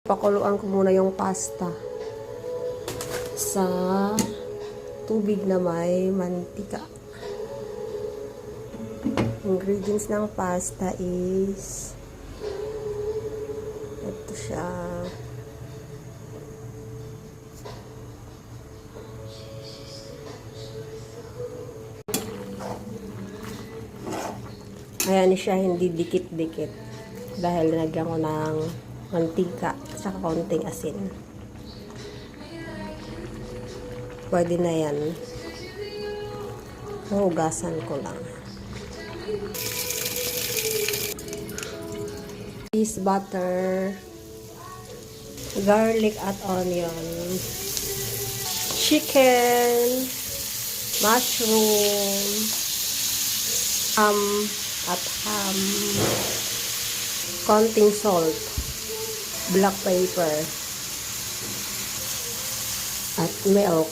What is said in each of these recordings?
Pakuluan ko muna yung pasta sa tubig na may mantika. Ingredients ng pasta is ito siya. Ayan siya, hindi dikit-dikit dahil nagyan ko ng mantika at kaunting asin. Pwede na yan. Hugasan ko lang. Cheese, butter, garlic at onion, chicken, mushroom, at ham, konting salt, black pepper, at milk,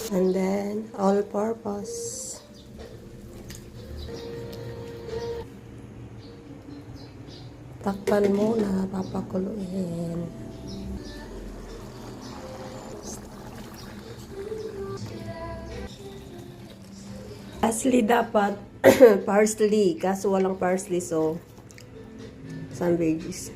and then all-purpose. Takpan muna, papakuluin. Parsley dapat, parsley, kaso walang parsley, so some veggies.